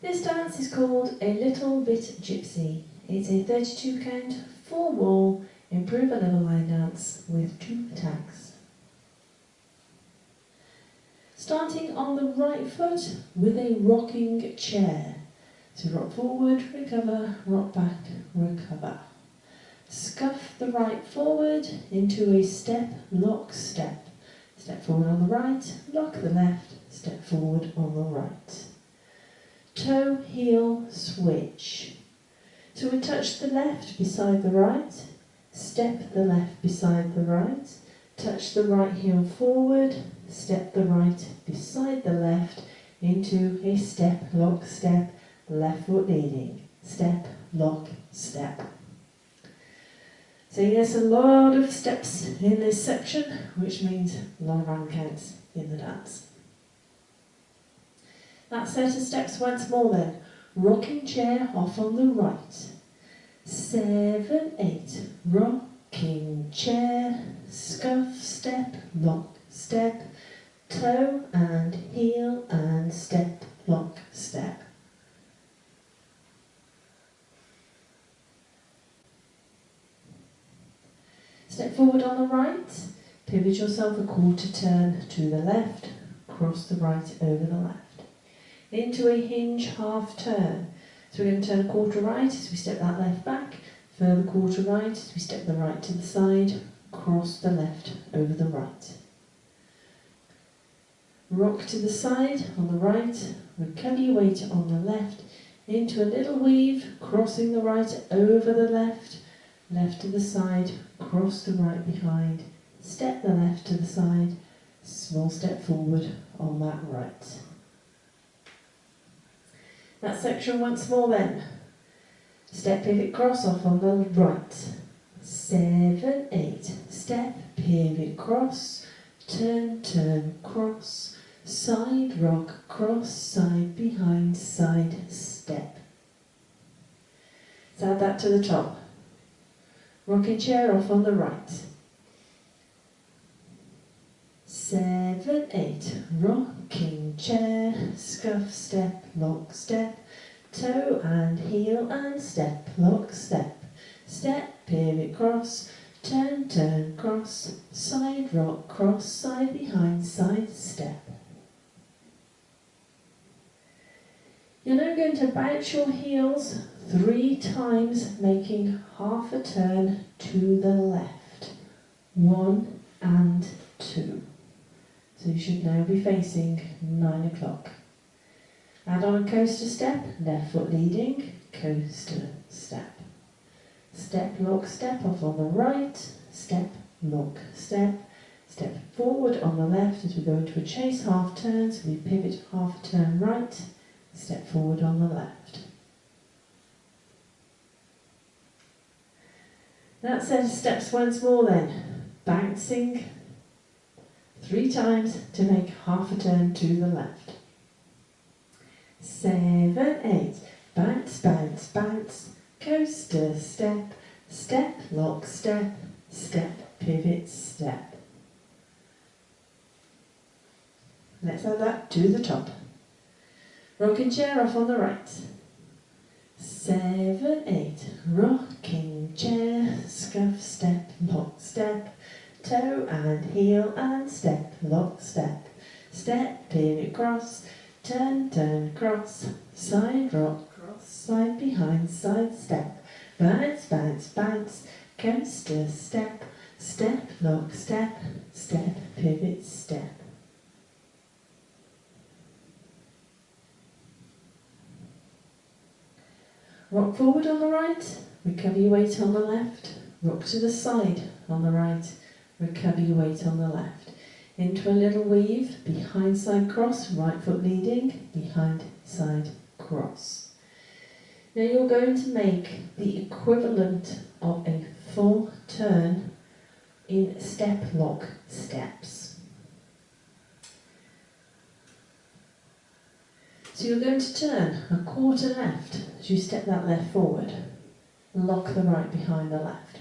This dance is called a Little Bit Gypsy. It's a 32 count, 4 wall, improve a level line dance with 2 tags. Starting on the right foot with a rocking chair. So rock forward, recover, rock back, recover. Scuff the right forward into a step, lock, step. Step forward on the right, lock the left, step forward on the right. Toe, heel, switch. So we touch the left beside the right, step the left beside the right, touch the right heel forward, step the right beside the left into a step, lock, step, left foot leading, step, lock, step. So yes, a lot of steps in this section, which means a lot of round counts in the dance. That set of steps once more then. Rocking chair off on the right. 7, 8. Rocking chair, scuff, step, lock, step, toe and heel and step, lock, step. Step forward on the right, pivot yourself a quarter turn to the left, cross the right over the left. Into a hinge half turn. So we're going to turn a quarter right as we step that left back, further quarter right as we step the right to the side, cross the left over the right. Rock to the side on the right, recover your weight on the left, into a little weave, crossing the right over the left, left to the side, cross the right behind, step the left to the side, small step forward on that right. That section once more then. Step, pivot, cross off on the right. 7, 8. Step, pivot, cross, turn, turn, cross, side, rock, cross, side, behind, side, step. Let's add that to the top. Rocking chair off on the right. 7, 8. Rocking chair, scuff, step, lock, step, toe and heel and step, lock, step. Step, pivot, cross, turn, turn, cross, side, rock, cross, side, behind, side, step. You're now going to bounce your heels 3 times, making half a turn to the left. 1 and 2. So you should now be facing 9 o'clock. Add on a coaster step, left foot leading, coaster step. Step, lock, step off on the right, step, lock, step. Step forward on the left as we go into a chase half turn, so we pivot half a turn right, step forward on the left. That set of steps once more then, bouncing 3 times to make half a turn to the left. 7, 8. Bounce, bounce, bounce. Coaster, step, step, lock, step, step, pivot, step. Let's add that to the top. Rocking chair off on the right. 7, 8. Rocking chair, scuff, step, lock, step, toe and heel and step, lock, step. Step, pivot, cross, turn, turn, cross, side, rock, cross, side, behind, side, step. Bounce, bounce, bounce, coaster, step, step, lock, step, step, pivot, step. Rock forward on the right, recover your weight on the left, rock to the side on the right, recover your weight on the left. Into a little weave, behind side cross, right foot leading, behind side cross. Now you're going to make the equivalent of a full turn in step lock steps. So you're going to turn a quarter left as you step that left forward, lock the right behind the left.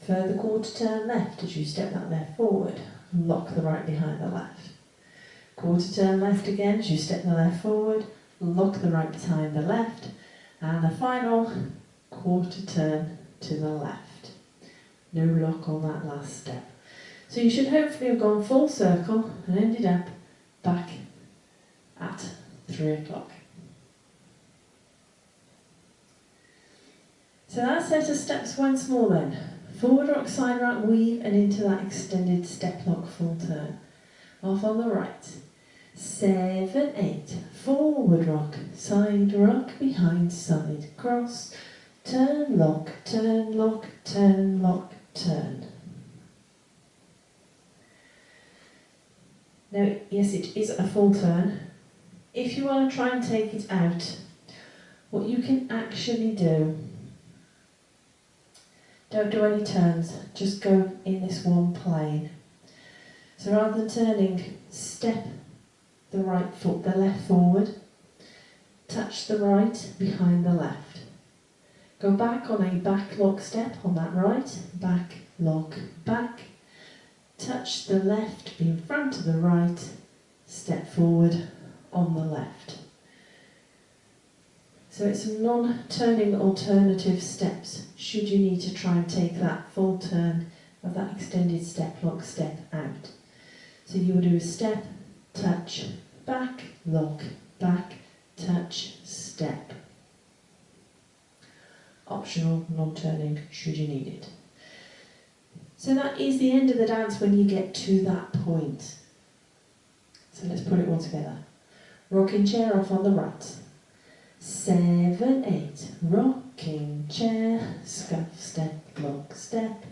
Further quarter turn left as you step that left forward, lock the right behind the left. Quarter turn left again as you step the left forward, lock the right behind the left, and the final quarter turn to the left. No lock on that last step. So you should hopefully have gone full circle and ended up back at 3 o'clock. So that set of steps once more then. Forward rock, side rock, weave and into that extended step lock full turn. Off on the right. 7, 8. Forward rock, side rock, behind side, cross, turn, lock, turn, lock, turn, lock, turn. Now, yes, it is a full turn. If you want to try and take it out, what you can actually do, don't do any turns, just go in this one plane. So rather than turning, step the right foot, the left forward, touch the right behind the left. Go back on a back lock step on that right, back, lock, back, touch the left in front of the right, step forward on the left. So it's non-turning alternative steps should you need to try and take that full turn of that extended step lock step out. So you will do a step, touch, back, lock, back, touch, step. Optional, non-turning should you need it. So that is the end of the dance when you get to that point. So let's put it all together. Rocking chair off on the right. 7, 8. Rocking chair, scuff, step, lock, step,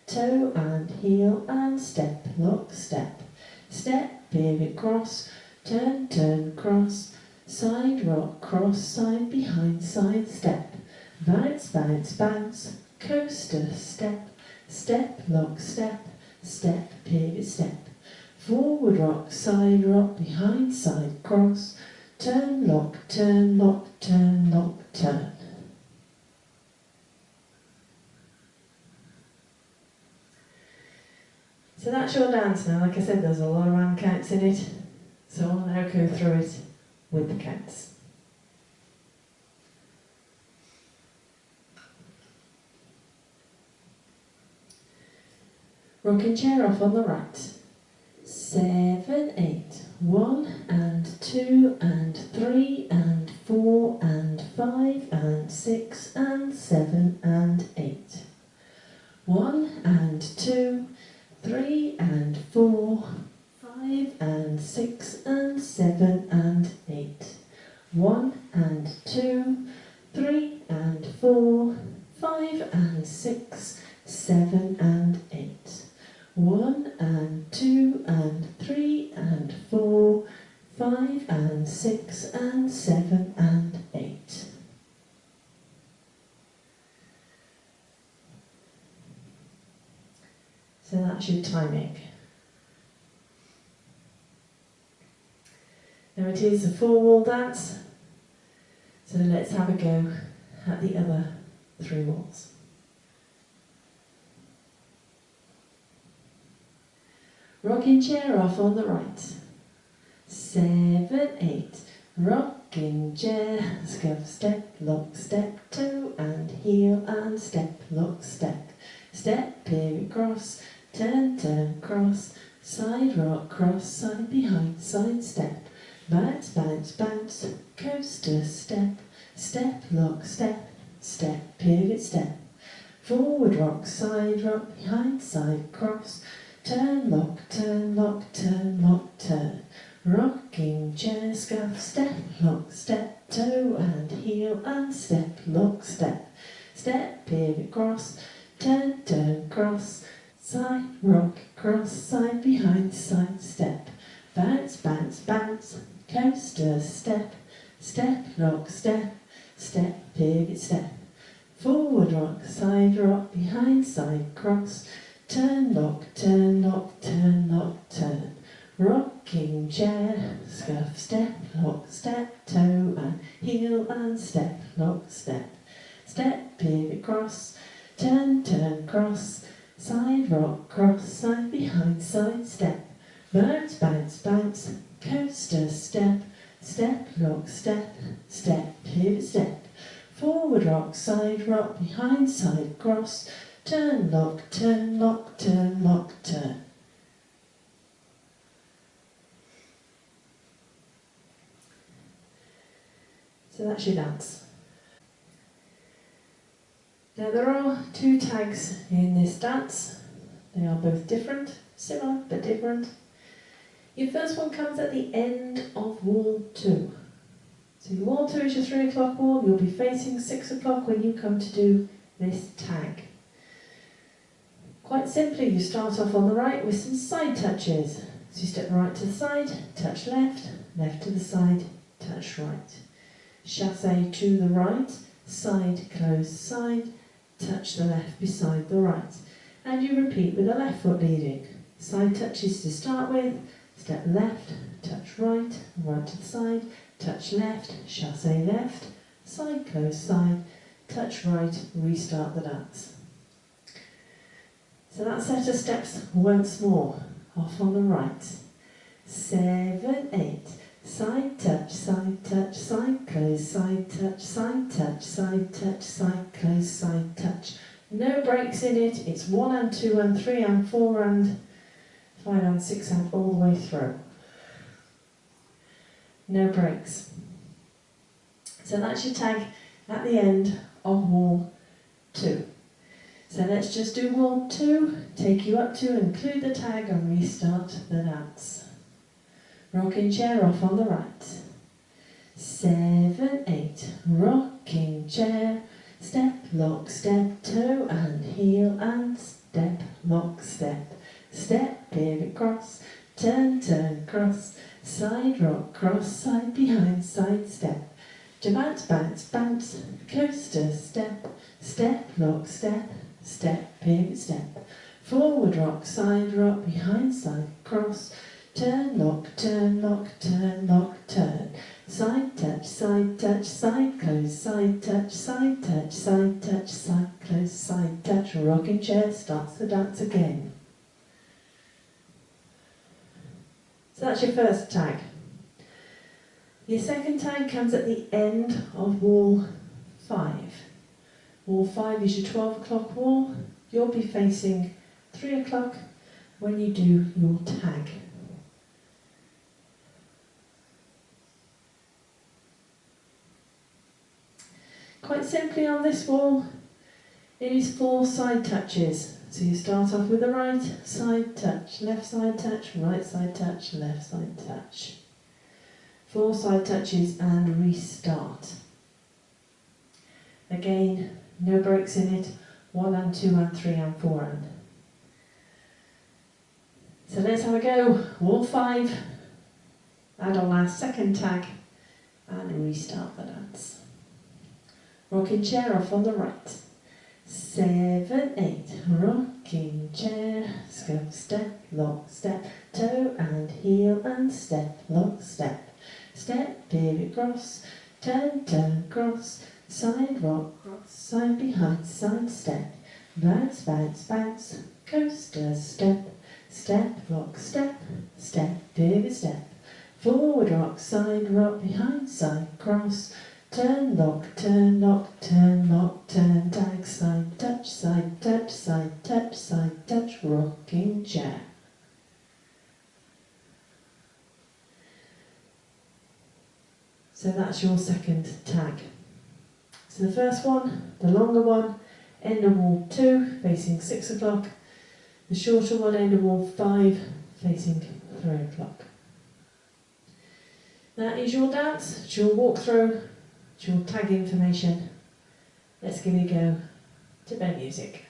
toe and heel and step, lock, step. Step, pivot, cross, turn, turn, cross, side rock, cross, side, behind, side, step. Bounce, bounce, bounce, coaster, step, step, lock, step, step, pivot, step. Forward rock, behind, side, cross, turn, lock, turn, lock, turn, lock, turn. So that's your dance now. Like I said, there's a lot of hand counts in it, so I'll now go through it with the counts. Rocking chair off on the right. 7, 8. 1 and 2 and 3 and 4 and 5 and 6 and 7 and 8. 1 and 2, 3 and 4, 5 and 6 and 7 and 8. 1 and 2, 3 and 4, 5 and 6, 7 and 8. 1 and 2 and 3 and 4, 5 and 6 and 7 and 8. So that's your timing. Now it is a 4-wall dance, so let's have a go at the other 3 walls. Rocking chair off on the right. 7, 8. Rocking chair, scuff, step, lock, step, toe and heel and step, lock, step. Step, pivot, cross, turn, turn, cross, side rock, cross, side, behind, side, step. Bounce, bounce, bounce, coaster, step, step, lock, step, step, pivot, step. Forward rock, behind, side, cross, turn, lock, turn, lock, turn, lock, turn. Rocking chair, scuff, step, lock, step, toe and heel and step, lock, step. Step, pivot, cross, turn, turn, cross, side, rock, cross, side, behind, side, step. Bounce, bounce, bounce, coaster, step, step, lock, step, step, pivot, step. Forward rock, behind, side, cross, turn, lock, turn, lock, turn, lock, turn. Rocking chair, scuff, step, lock, step, toe and heel and step, lock, step. Step, pivot, cross, turn, turn, cross, side rock, cross, side, behind, side, step. Bounce, bounce, bounce, coaster, step, step, lock, step, step, pivot, step, forward rock, side rock, behind, side, cross, turn, lock, turn, lock, turn, lock, turn. So that's your dance. Now there are two tags in this dance. They are both different, similar but different. Your first one comes at the end of wall 2. So your wall 2 is your 3 o'clock wall. You'll be facing 6 o'clock when you come to do this tag. Quite simply, you start off on the right with some side touches. So you step right to the side, touch left, left to the side, touch right. Chassé to the right, side, close, side, touch the left beside the right. And you repeat with the left foot leading. Side touches to start with, step left, touch right, right to the side, touch left, chassé left, side, close, side, touch right, restart the dance. So that set of steps once more, off on the right. 7, 8. Side touch, side close, side touch, side touch, side touch, side close, side touch. No breaks in it. It's 1 and 2 and 3 and 4 and 5 and 6 and all the way through. No breaks. So that's your tag at the end of wall 2. So let's just do wall 2, take you up to include the tag and restart the dance. Rocking chair off on the right. 7, 8. Rocking chair. Step, lock, step, toe and heel and step, lock, step. Step, pivot, cross. Turn, turn, cross. Side rock, cross, side behind, side step. To bounce, bounce, bounce. Coaster, step. Step, lock, step. Step, pivot, step. Forward rock, side rock, behind, side, cross. Turn, lock, turn, lock, turn, lock, turn. Side touch, side close, side touch, side touch, side touch, side close, side touch. Rocking chair starts the dance again. So that's your first tag. Your second tag comes at the end of wall 5. Wall 5 is your 12 o'clock wall. You'll be facing 3 o'clock when you do your tag. Quite simply on this wall, it is 4 side touches. So you start off with the right side touch, left side touch, right side touch, left side touch. 4 side touches and restart. Again, no breaks in it, 1 and 2 and 3 and 4 and. So let's have a go. Wall 5, add on our second tag and restart the dance. Rocking chair off on the right. 7, 8. Rocking chair. Step, step, lock, step. Toe and heel and step, lock, step. Step, pivot, cross. Turn, turn, cross. Side rock, cross. Side behind, side step. Bounce, bounce, bounce. Coaster, step. Step, lock, step. Step, pivot, step. Forward rock, side rock, behind, side, cross. Turn, lock, turn, lock, turn, lock, turn, tag, side touch, side touch, side touch, side touch, rocking chair. So that's your second tag. So the first one, the longer one, end of wall 2, facing 6 o'clock. The shorter one, end of wall 5, facing 3 o'clock. That is your dance, it's your walkthrough. Your tag information. Let's give it a go to bed music.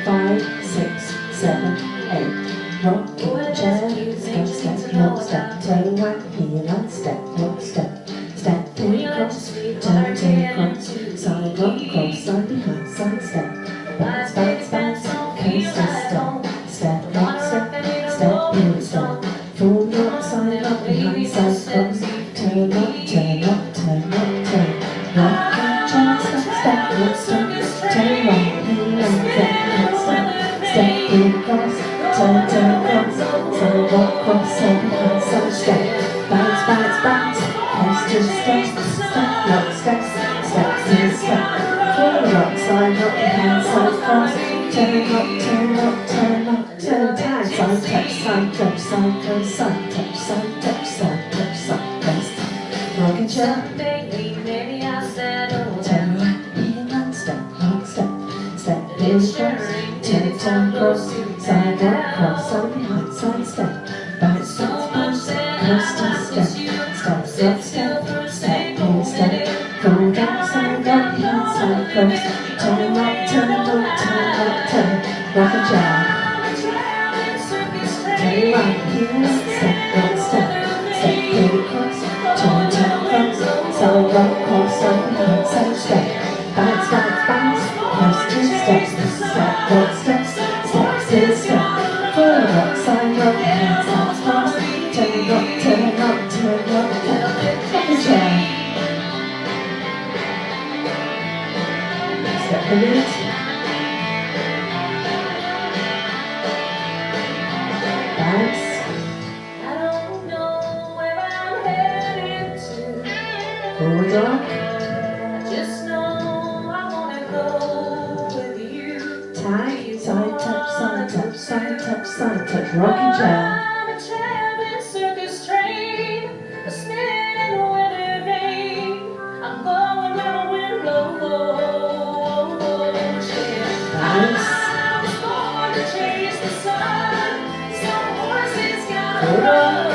Five, 6, 7, 8. Rocking chair, step, step, lock, step, toe and heel and step, lock, step. Step, pivot, cross, turn, turn, cross, side rock, cross, side behind, side step, bounce, bounce, bounce, coaster, step, step, lock, step, step, pivot, step, forward rock, side side up, behind side cross, turn up, turn up, turn up, turn. Rocking chair, step, step, look, step, turn right, heel, left, step, look, step, step, heel, cross, turn, turn, cross, turn, rock, cross, turn, behind side, step, bounce, bounce, bounce, cross to step, step, lock, step, step to step, forward, rock, side, rock, behind side, cross, turn up, turn up, turn up, turn, tag, side, touch, side, touch, side, touch, side, touch, side, touch, side, touch, side, touch, rocking chair. Turn right, heel, and step, lock, step, step, heel, cross, turn, turn, cross, side, right, cross, side, behind, side, step, bounce, bounce, bounce, cross to step, step, lock, step, step, heel, step, forward, up, side, right, behind, side, cross, turn up, turn up, turn up, turn, rocking chair. Turn right, heel, step, lock, step, step, heel, cross, turn, turn, cross, side, right, cross, side, behind, side, step, bounce, bounce, bounce, cross to step, step, lock, step, step to step, forward, rock, side, rock, behind, side, cross, turn up, turn up, turn up, turn, rocking chair. Step the lead. Bounce. Forward rock. Tag, side touch, side touch, side touch, side touch, rocking chair. Bounce. Forward rock.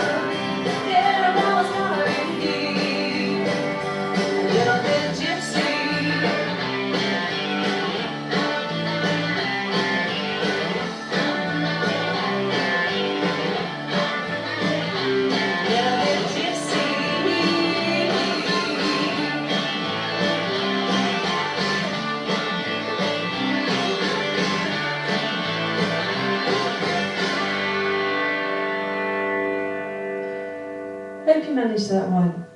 Little Bit Gypsy. Little Bit Gypsy. Hope you managed that one.